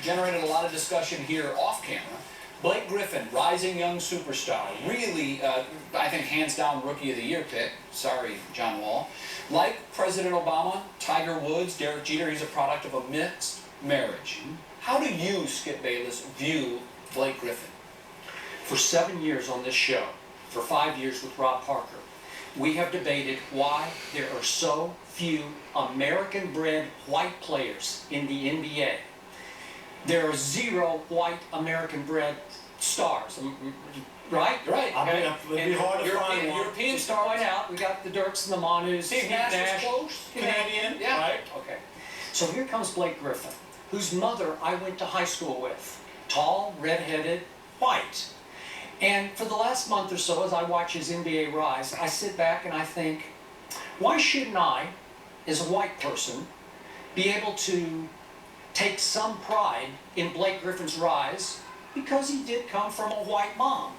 generated a lot of discussion here off camera. Blake Griffin, rising young superstar, really, I think, hands down Rookie of the Year pick. Sorry, John Wall. Like President Obama, Tiger Woods, Derek Jeter, he's a product of a mixed marriage. How do you, Skip Bayless, view Blake Griffin? For 7 years on this show, for 5 years with Rob Parker, we have debated why there are so few American-bred white players in the NBA. There are 0 white American-bred stars, right? Right. I mean, it'd be hard to find one. European Stars. stars. Out. We got the Dirks and the Manus. Steve Nash is close. Canadian, Yeah. right? Okay. So here comes Blake Griffin, whose mother I went to high school with. Tall, red-headed, white. And for the last month or so, as I watch his NBA rise, I sit back and I think, why shouldn't I, as a white person, be able to take some pride in Blake Griffin's rise because he did come from a white mom?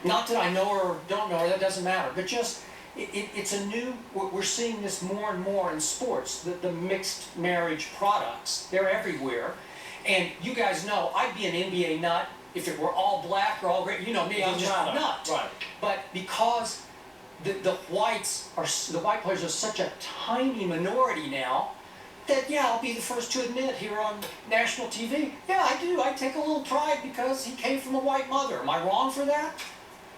Not that I know her or don't know her, that doesn't matter, but just, it's a new, we're seeing this more and more in sports, the mixed marriage products, they're everywhere. And you guys know, I'd be an NBA nut if it were all black or all gray. You know me, I'm just a nut. Right. But because the white players are such a tiny minority now, that, yeah, I'll be the first to admit here on national TV, yeah, I do. I take a little pride because he came from a white mother. Am I wrong for that?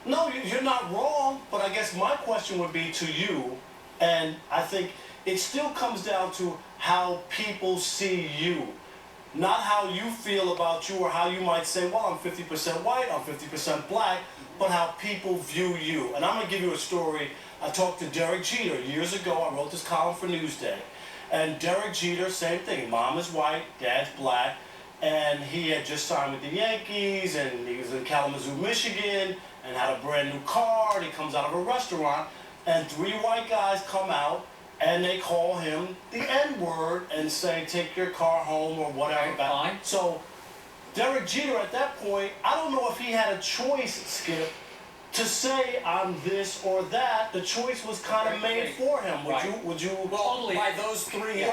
No, you're not wrong, but I guess my question would be to you, and I think it still comes down to how people see you. Not how you feel about you or how you might say, well, I'm 50% white, I'm 50% black, but how people view you. And I'm going to give you a story. I talked to Derek Jeter years ago. I wrote this column for Newsday. And Derek Jeter, same thing. Mom is white, dad's black. And he had just signed with the Yankees, and he was in Kalamazoo, Michigan, and had a brand new car, and he comes out of a restaurant, and 3 white guys come out, and they call him the N-word and say, take your car home or whatever. Okay, fine. So Derek Jeter at that point, I don't know if he had a choice, Skip, to say I'm this or that. The choice was kind of made for him. Would you? Well, by those 3.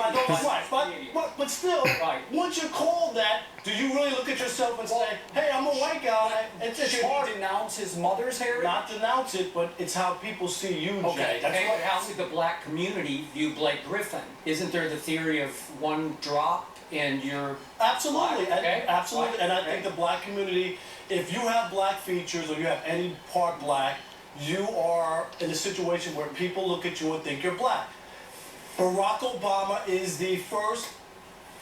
But still, once you're called that, do you really look at yourself and say, hey, I'm a white guy? It's hard. Should he denounce his mother's heritage? Not denounce it, but it's how people see you, Jay. That's what, how did the black community view Blake Griffin? Isn't there the theory of one drop and you're absolutely, black? Okay. Absolutely, and I think the black community, if you have black features or you have any part black, you are in a situation where people look at you and think you're black. Barack Obama is the first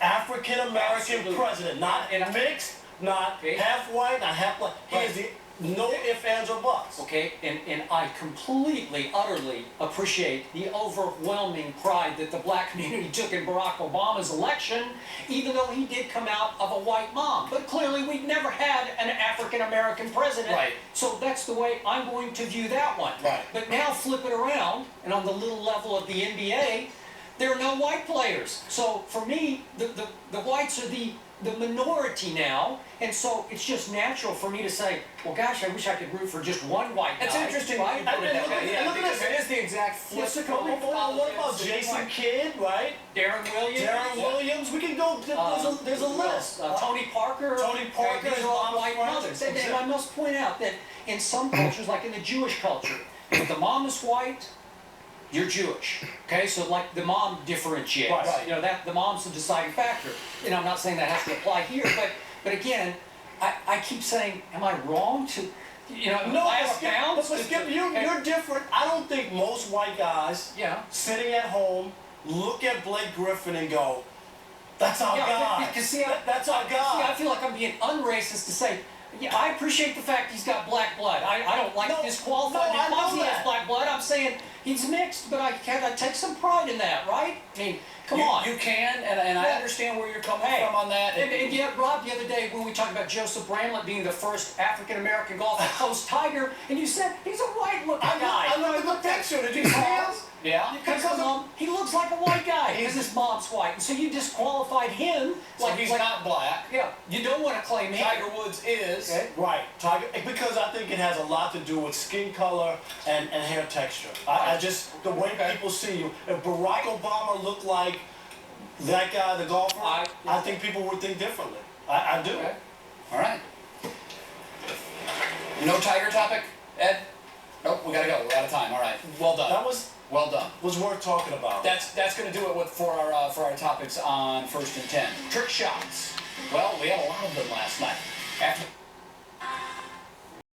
African-American president, not mixed, not half white, not half black. He is the no ifs, ands, or buts. Okay, and I completely, utterly appreciate the overwhelming pride that the black community took in Barack Obama's election, even though he did come out of a white mom. But clearly we've never had an African-American president. Right. So that's the way I'm going to view that one. Right. But now flip it around, and on the little level of the NBA, there are no white players. So for me, the whites are the minority now, and so it's just natural for me to say, well, gosh, I wish I could root for just one white guy. It's interesting. Right? Look at Because this. it is the exact flip. What about Jason Kidd, right? Darren Williams. Darren Williams. We can go. There's a list. Tony Parker. Tony Parker. These are all white mothers. And I must point out that in some cultures, like in the Jewish culture, if the mom is white, you're Jewish. Okay, so like the mom differentiates. Right. You know, that the mom's the deciding factor. You know, I'm not saying that has to apply here, but again, I keep saying, am I wrong to, you know, No, but Skip, you're different. I don't think most white guys sitting at home look at Blake Griffin and go, that's our guy. Because see, that's our guy. See, I feel like I'm being unracist to say, yeah, I appreciate the fact he's got black blood. I don't like disqualifying because he has black blood. I'm saying he's mixed, but I take some pride in that, right? I mean, come on. You can, and I understand where you're coming from on that. And yet, Rob, the other day when we talked about Joseph Bramlett being the first African-American golfer post Tiger, and you said he's a white-looking guy. I looked at the picture. Did you see him? Yeah. Because he looks like a white guy because his mom's white. And so you disqualified him. So he's not black. Yeah. You don't want to claim him. Tiger Woods is. Okay. Right. Tiger, because I think it has a lot to do with skin color and hair texture. I just, the way people see you. If Barack Obama looked like that guy, the golfer, I think people would think differently. I do. Okay. All right. No Tiger topic, Ed? Nope, we gotta go. We're out of time. All right. Well done. That was worth talking about. That's gonna do it for our topics on 1st and 10. Trick shots. Well, we had a lot of them last night. After